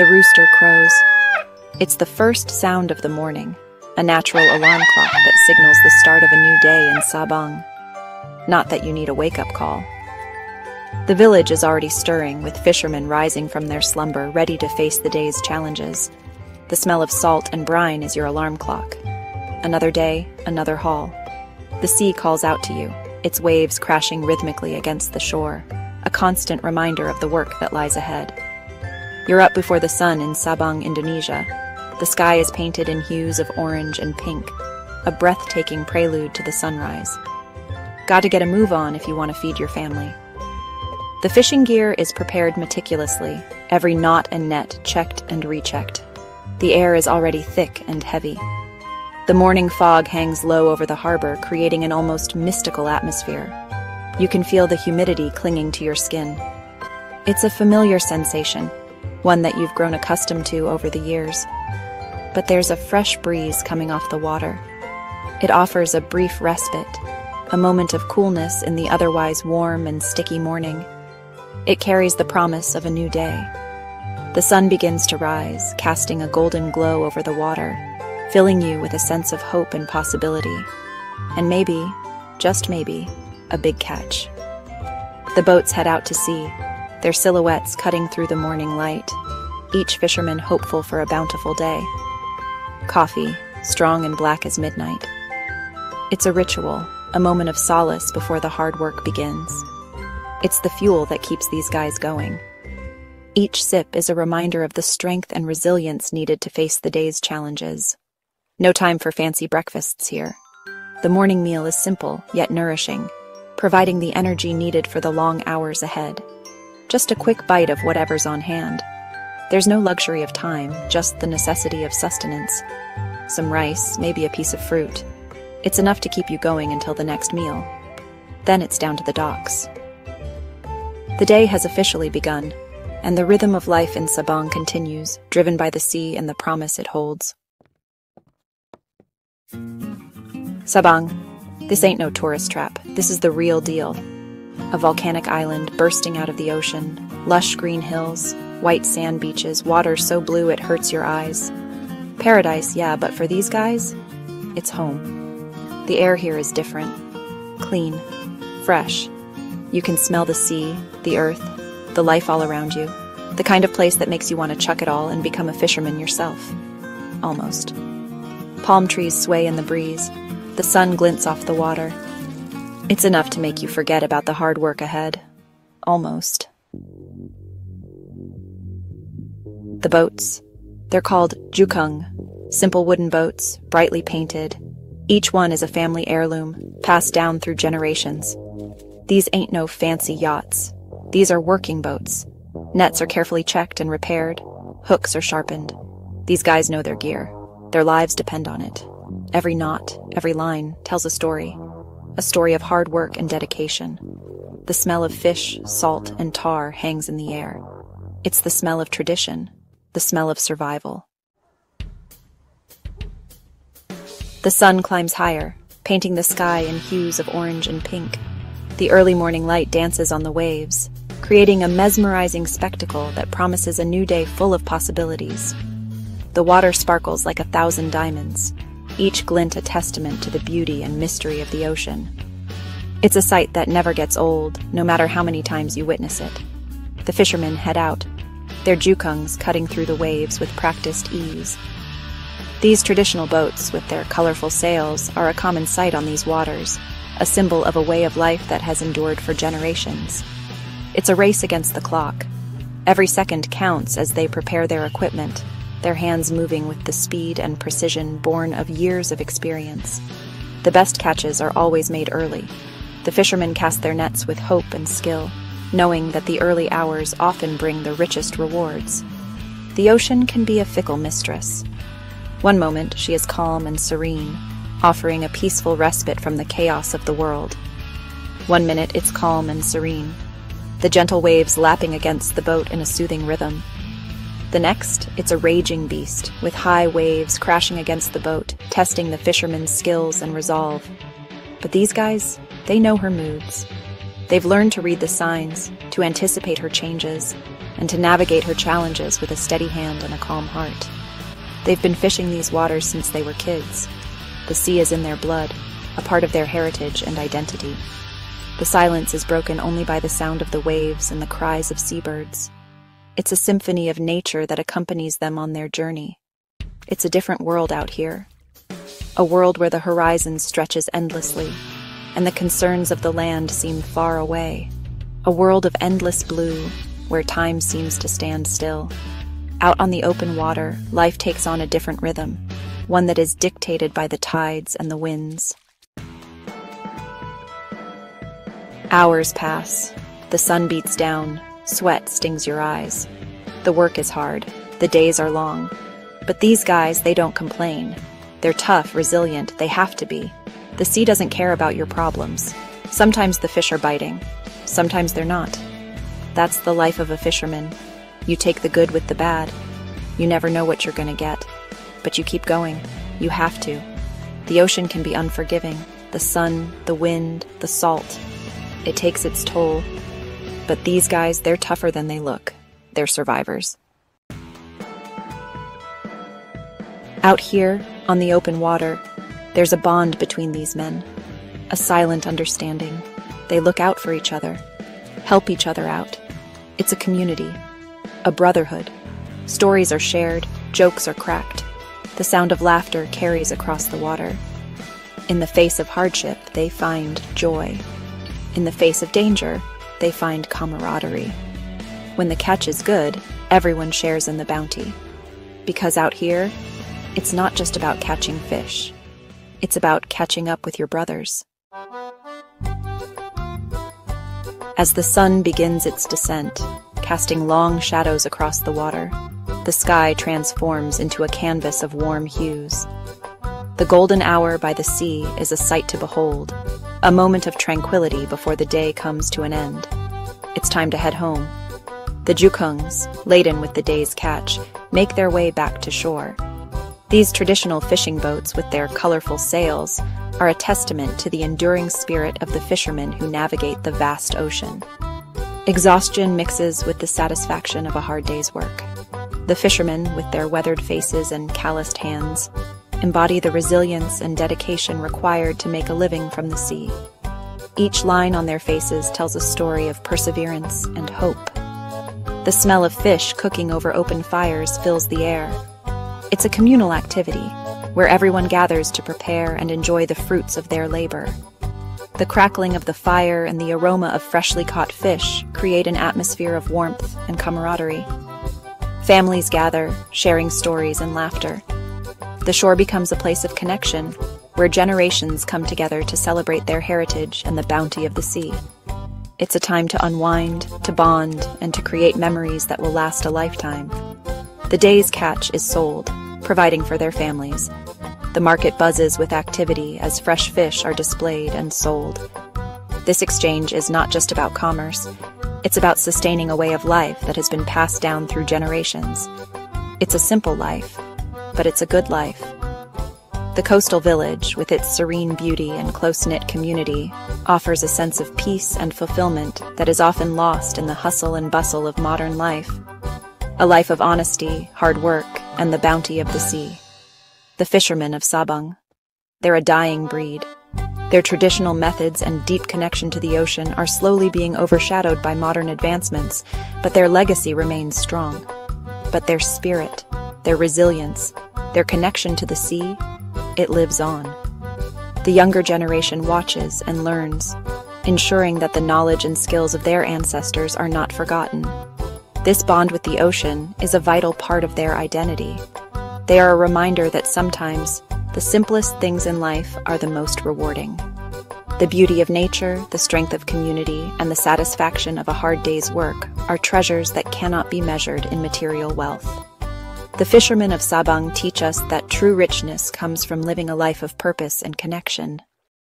The rooster crows. It's the first sound of the morning, a natural alarm clock that signals the start of a new day in Sabang. Not that you need a wake-up call. The village is already stirring, with fishermen rising from their slumber, ready to face the day's challenges. The smell of salt and brine is your alarm clock. Another day, another haul. The sea calls out to you, its waves crashing rhythmically against the shore, a constant reminder of the work that lies ahead. You're up before the sun in Sabang, Indonesia. The sky is painted in hues of orange and pink, a breathtaking prelude to the sunrise. Gotta get a move on if you want to feed your family. The fishing gear is prepared meticulously, every knot and net checked and rechecked. The air is already thick and heavy. The morning fog hangs low over the harbor, creating an almost mystical atmosphere. You can feel the humidity clinging to your skin. It's a familiar sensation, one that you've grown accustomed to over the years. But there's a fresh breeze coming off the water. It offers a brief respite, a moment of coolness in the otherwise warm and sticky morning. It carries the promise of a new day. The sun begins to rise, casting a golden glow over the water, filling you with a sense of hope and possibility. And maybe, just maybe, a big catch. The boats head out to sea, their silhouettes cutting through the morning light, each fisherman hopeful for a bountiful day. Coffee, strong and black as midnight. It's a ritual, a moment of solace before the hard work begins. It's the fuel that keeps these guys going. Each sip is a reminder of the strength and resilience needed to face the day's challenges. No time for fancy breakfasts here. The morning meal is simple, yet nourishing, providing the energy needed for the long hours ahead. Just a quick bite of whatever's on hand. There's no luxury of time, just the necessity of sustenance. Some rice, maybe a piece of fruit. It's enough to keep you going until the next meal. Then it's down to the docks. The day has officially begun, and the rhythm of life in Sabang continues, driven by the sea and the promise it holds. Sabang. This ain't no tourist trap. This is the real deal. A volcanic island bursting out of the ocean, lush green hills, white sand beaches, water so blue it hurts your eyes. Paradise, yeah, but for these guys, it's home. The air here is different. Clean. Fresh. You can smell the sea, the earth, the life all around you. The kind of place that makes you want to chuck it all and become a fisherman yourself. Almost. Palm trees sway in the breeze. The sun glints off the water. It's enough to make you forget about the hard work ahead. Almost. The boats. They're called jukung, simple wooden boats, brightly painted. Each one is a family heirloom, passed down through generations. These ain't no fancy yachts. These are working boats. Nets are carefully checked and repaired. Hooks are sharpened. These guys know their gear. Their lives depend on it. Every knot, every line tells a story of hard work and dedication. The smell of fish, salt, and tar hangs in the air. It's the smell of tradition, the smell of survival. The sun climbs higher, painting the sky in hues of orange and pink. The early morning light dances on the waves, creating a mesmerizing spectacle that promises a new day full of possibilities. The water sparkles like 1,000 diamonds, each glint a testament to the beauty and mystery of the ocean. It's a sight that never gets old, no matter how many times you witness it. The fishermen head out, their jukungs cutting through the waves with practiced ease. These traditional boats, with their colorful sails, are a common sight on these waters, a symbol of a way of life that has endured for generations. It's a race against the clock. Every second counts as they prepare their equipment, their hands moving with the speed and precision born of years of experience. The best catches are always made early. The fishermen cast their nets with hope and skill, knowing that the early hours often bring the richest rewards. The ocean can be a fickle mistress. One moment she is calm and serene, offering a peaceful respite from the chaos of the world. One minute it's calm and serene, the gentle waves lapping against the boat in a soothing rhythm. The next, it's a raging beast, with high waves crashing against the boat, testing the fisherman's skills and resolve. But these guys, they know her moods. They've learned to read the signs, to anticipate her changes, and to navigate her challenges with a steady hand and a calm heart. They've been fishing these waters since they were kids. The sea is in their blood, a part of their heritage and identity. The silence is broken only by the sound of the waves and the cries of seabirds. It's a symphony of nature that accompanies them on their journey. It's a different world out here. A world where the horizon stretches endlessly, and the concerns of the land seem far away. A world of endless blue, where time seems to stand still. Out on the open water, life takes on a different rhythm, one that is dictated by the tides and the winds. Hours pass. The sun beats down. Sweat stings your eyes. The work is hard. The days are long. But these guys, they don't complain. They're tough, resilient. They have to be. The sea doesn't care about your problems. Sometimes the fish are biting. Sometimes they're not. That's the life of a fisherman. You take the good with the bad. You never know what you're gonna get. But you keep going. You have to. The ocean can be unforgiving. The sun, the wind, the salt. It takes its toll. But these guys, they're tougher than they look. They're survivors. Out here, on the open water, there's a bond between these men. A silent understanding. They look out for each other. Help each other out. It's a community. A brotherhood. Stories are shared. Jokes are cracked. The sound of laughter carries across the water. In the face of hardship, they find joy. In the face of danger, they find camaraderie. When the catch is good, everyone shares in the bounty. Because out here, it's not just about catching fish. It's about catching up with your brothers. As the sun begins its descent, casting long shadows across the water, the sky transforms into a canvas of warm hues. The golden hour by the sea is a sight to behold, a moment of tranquility before the day comes to an end. It's time to head home. The jukungs, laden with the day's catch, make their way back to shore. These traditional fishing boats with their colorful sails are a testament to the enduring spirit of the fishermen who navigate the vast ocean. Exhaustion mixes with the satisfaction of a hard day's work. The fishermen, with their weathered faces and calloused hands, embody the resilience and dedication required to make a living from the sea. Each line on their faces tells a story of perseverance and hope. The smell of fish cooking over open fires fills the air. It's a communal activity, where everyone gathers to prepare and enjoy the fruits of their labor. The crackling of the fire and the aroma of freshly caught fish create an atmosphere of warmth and camaraderie. Families gather, sharing stories and laughter. The shore becomes a place of connection, where generations come together to celebrate their heritage and the bounty of the sea. It's a time to unwind, to bond, and to create memories that will last a lifetime. The day's catch is sold, providing for their families. The market buzzes with activity as fresh fish are displayed and sold. This exchange is not just about commerce. It's about sustaining a way of life that has been passed down through generations. It's a simple life, but it's a good life. The coastal village, with its serene beauty and close-knit community, offers a sense of peace and fulfillment that is often lost in the hustle and bustle of modern life. A life of honesty, hard work, and the bounty of the sea. The fishermen of Sabang. They're a dying breed. Their traditional methods and deep connection to the ocean are slowly being overshadowed by modern advancements, but their legacy remains strong. But their spirit, their resilience, their connection to the sea, it lives on. The younger generation watches and learns, ensuring that the knowledge and skills of their ancestors are not forgotten. This bond with the ocean is a vital part of their identity. They are a reminder that sometimes the simplest things in life are the most rewarding. The beauty of nature, the strength of community, and the satisfaction of a hard day's work are treasures that cannot be measured in material wealth. The fishermen of Sabang teach us that true richness comes from living a life of purpose and connection.